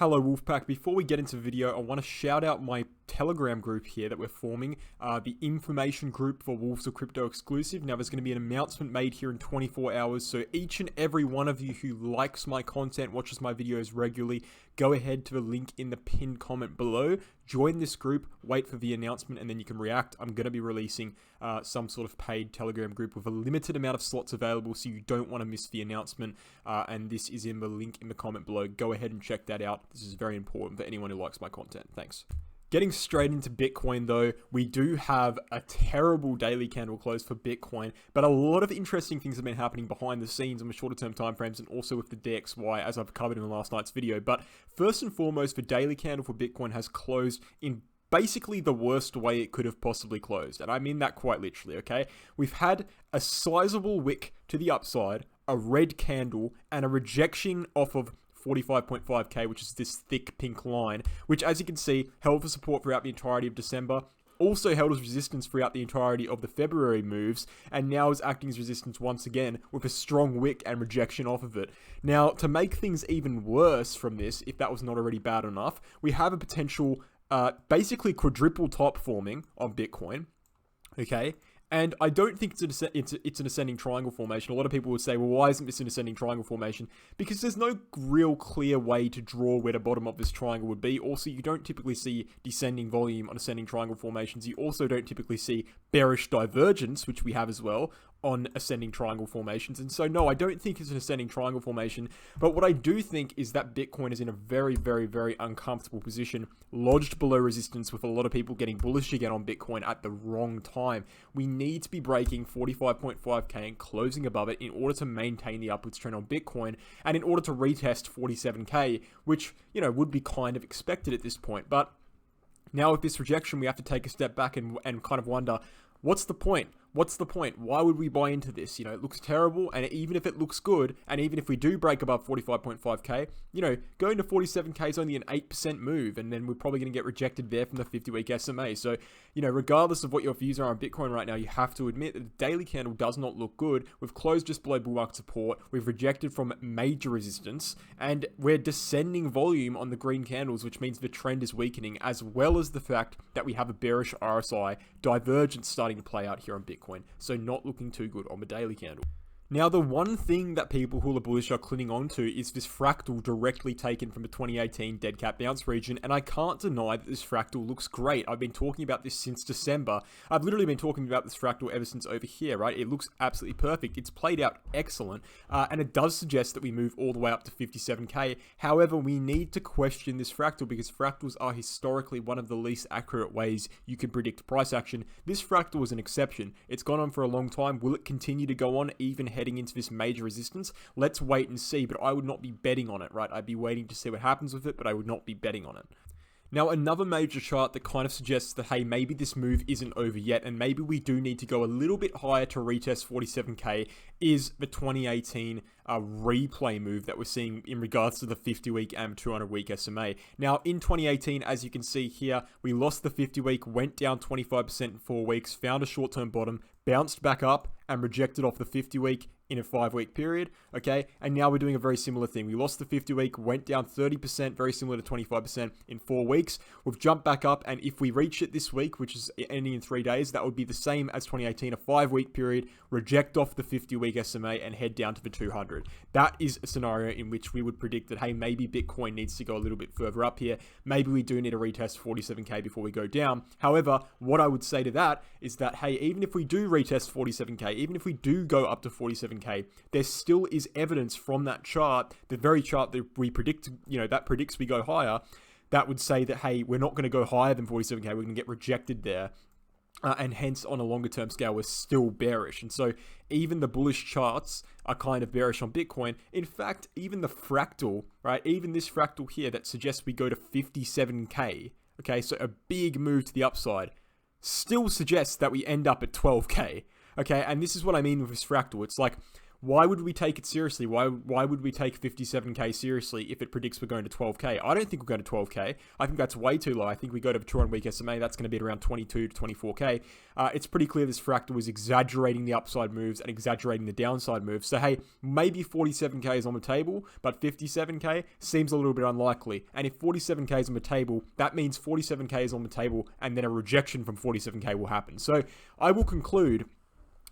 Hello Wolfpack, before we get into the video, I want to shout out my Telegram group here that we're forming, the information group for Wolves of Crypto exclusive. Now there's going to be an announcement made here in 24 hours, so each and every one of you who likes my content, watches my videos regularly, go ahead to the link in the pinned comment below, join this group, wait for the announcement, and then you can react. I'm going to be releasing some sort of paid Telegram group with a limited amount of slots available, so you don't want to miss the announcement, and this is in the link in the comment below. Go ahead and check that out. This is very important for anyone who likes my content. Thanks. Getting straight into Bitcoin though, we do have a terrible daily candle close for Bitcoin, but a lot of interesting things have been happening behind the scenes on the shorter term timeframes and also with the DXY, as I've covered in last night's video. But first and foremost, the daily candle for Bitcoin has closed in basically the worst way it could have possibly closed. And I mean that quite literally, okay? We've had a sizable wick to the upside, a red candle, and a rejection off of 45.5k, which is this thick pink line, which, as you can see, held for support throughout the entirety of December, also held as resistance throughout the entirety of the February moves, and now is acting as resistance once again with a strong wick and rejection off of it. Now, to make things even worse from this, if that was not already bad enough, we have a potential basically quadruple top forming on Bitcoin, okay? And I don't think it's an ascending triangle formation. A lot of people would say, well, why isn't this an ascending triangle formation? Because there's no real clear way to draw where the bottom of this triangle would be. Also, you don't typically see descending volume on ascending triangle formations. You also don't typically see bearish divergence, which we have as well, on ascending triangle formations. And so, no, I don't think it's an ascending triangle formation. But what I do think is that Bitcoin is in a very, very, very uncomfortable position, lodged below resistance, with a lot of people getting bullish again on Bitcoin at the wrong time. We need to be breaking 45.5k and closing above it in order to maintain the upwards trend on Bitcoin, and in order to retest 47k, which, you know, would be kind of expected at this point. But now with this rejection, we have to take a step back and kind of wonder, what's the point? What's the point? Why would we buy into this? You know, it looks terrible, and even if it looks good, and even if we do break above 45.5k, you know, going to 47k is only an 8% move, and then we're probably going to get rejected there from the 50-week SMA. So, you know, regardless of what your views are on Bitcoin right now, you have to admit that the daily candle does not look good. We've closed just below bull market support. We've rejected from major resistance, and we're descending volume on the green candles, which means the trend is weakening, as well as the fact that we have a bearish RSI divergence starting to play out here on Bitcoin. So not looking too good on the daily candle. Now, the one thing that people who are bullish are clinging on to is this fractal directly taken from the 2018 dead cat bounce region, and I can't deny that this fractal looks great. I've been talking about this since December. I've literally been talking about this fractal ever since over here, right? It looks absolutely perfect. It's played out excellent, and it does suggest that we move all the way up to 57k. However, we need to question this fractal because fractals are historically one of the least accurate ways you can predict price action. This fractal is an exception. It's gone on for a long time. Will it continue to go on even heading into this major resistance? Let's wait and see, but I would not be betting on it, right? I'd be waiting to see what happens with it, but I would not be betting on it. Now, another major chart that kind of suggests that, hey, maybe this move isn't over yet, and maybe we do need to go a little bit higher to retest 47k, is the 2018 replay move that we're seeing in regards to the 50-week and 200-week SMA. Now, in 2018, as you can see here, we lost the 50-week, went down 25% in 4 weeks, found a short-term bottom, bounced back up, and rejected off the 50-week in a 5-week period, okay? And now we're doing a very similar thing. We lost the 50-week, went down 30%, very similar to 25% in 4 weeks. We've jumped back up, and if we reach it this week, which is ending in 3 days, that would be the same as 2018, a 5-week period, reject off the 50-week SMA, and head down to the 200. That is a scenario in which we would predict that, hey, maybe Bitcoin needs to go a little bit further up here. Maybe we do need to retest 47k before we go down. However, what I would say to that is that, hey, even if we do retest 47k, even if we do go up to 47k, there still is evidence from that chart, the very chart that we predict, you know, that predicts we go higher, that would say that, hey, we're not going to go higher than 47k, we're going to get rejected there. And hence, on a longer term scale, we're still bearish. And so even the bullish charts are kind of bearish on Bitcoin. In fact, even the fractal, right? Even this fractal here that suggests we go to 57k, okay, so a big move to the upside, still suggests that we end up at 12k. Okay, and this is what I mean with this fractal. It's like, why would we take it seriously? Why would we take 57k seriously if it predicts we're going to 12k? I don't think we're going to 12k. I think that's way too low. I think we go to 200-week SMA, that's going to be at around 22 to 24k. It's pretty clear this fractal was exaggerating the upside moves and exaggerating the downside moves. So hey, maybe 47k is on the table, but 57k seems a little bit unlikely. And if 47k is on the table, that means 47k is on the table, and then a rejection from 47k will happen. So I will conclude,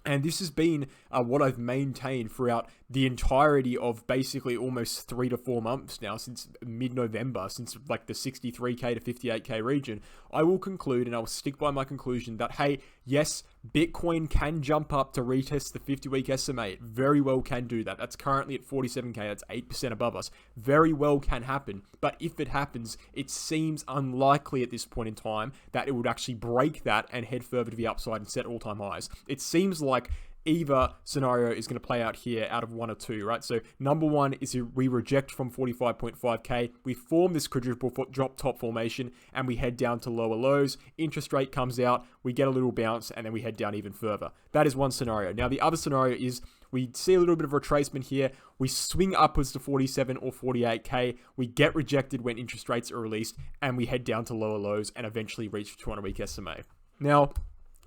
and this has been what I've maintained throughout the entirety of basically almost 3 to 4 months now, since mid-November, since like the 63k to 58k region. I will conclude, and I will stick by my conclusion that, hey, yes, Bitcoin can jump up to retest the 50-week SMA. It very well can do that. That's currently at 47k. That's 8% above us. Very well can happen. But if it happens, it seems unlikely at this point in time that it would actually break that and head further to the upside and set all-time highs. It seems like either scenario is going to play out here out of one or two, right? So number one is we reject from 45.5k, we form this quadruple drop top formation, and we head down to lower lows. Interest rate comes out, we get a little bounce, and then we head down even further. That is one scenario. Now the other scenario is we see a little bit of retracement here, we swing upwards to 47 or 48k, we get rejected when interest rates are released, and we head down to lower lows and eventually reach 200-week SMA. Now,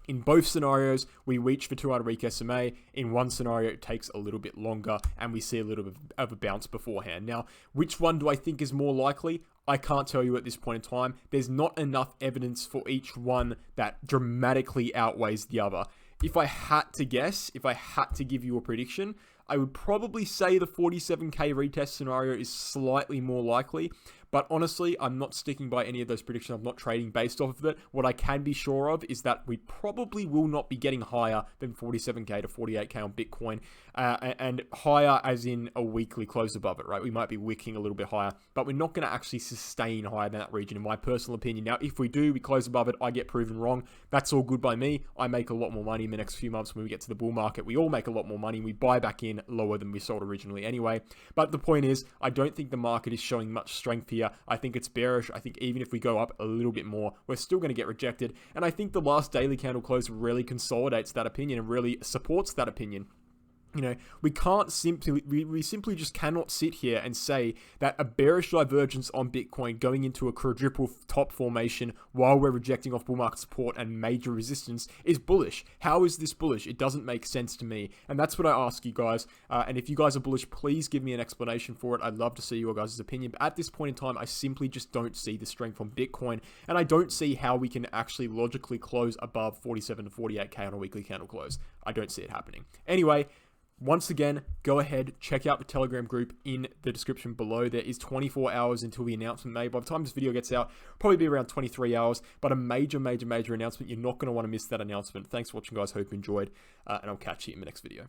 in both scenarios, we reach for 200-week SMA. In one scenario, it takes a little bit longer, and we see a little bit of a bounce beforehand. Now, which one do I think is more likely? I can't tell you at this point in time. There's not enough evidence for each one that dramatically outweighs the other. If I had to guess, if I had to give you a prediction, I would probably say the 47k retest scenario is slightly more likely. But honestly, I'm not sticking by any of those predictions. I'm not trading based off of it. What I can be sure of is that we probably will not be getting higher than 47k to 48k on Bitcoin, and higher as in a weekly close above it, right? We might be wicking a little bit higher, but we're not going to actually sustain higher than that region, in my personal opinion. Now, if we do, we close above it, I get proven wrong. That's all good by me. I make a lot more money in the next few months when we get to the bull market. We all make a lot more money. We buy back in lower than we sold originally anyway. But the point is, I don't think the market is showing much strength here. I think it's bearish. I think even if we go up a little bit more, we're still going to get rejected. And I think the last daily candle close really consolidates that opinion and really supports that opinion. You know, we simply just cannot sit here and say that a bearish divergence on Bitcoin going into a quadruple top formation while we're rejecting off bull market support and major resistance is bullish. How is this bullish? It doesn't make sense to me. And that's what I ask you guys. And if you guys are bullish, please give me an explanation for it. I'd love to see your guys' opinion. But at this point in time, I simply just don't see the strength on Bitcoin. And I don't see how we can actually logically close above 47 to 48k on a weekly candle close. I don't see it happening. Anyway, once again, go ahead, check out the Telegram group in the description below. There is 24 hours until the announcement made. By the time this video gets out, probably be around 23 hours, but a major announcement. You're not going to want to miss that announcement. Thanks for watching, guys. Hope you enjoyed, and I'll catch you in the next video.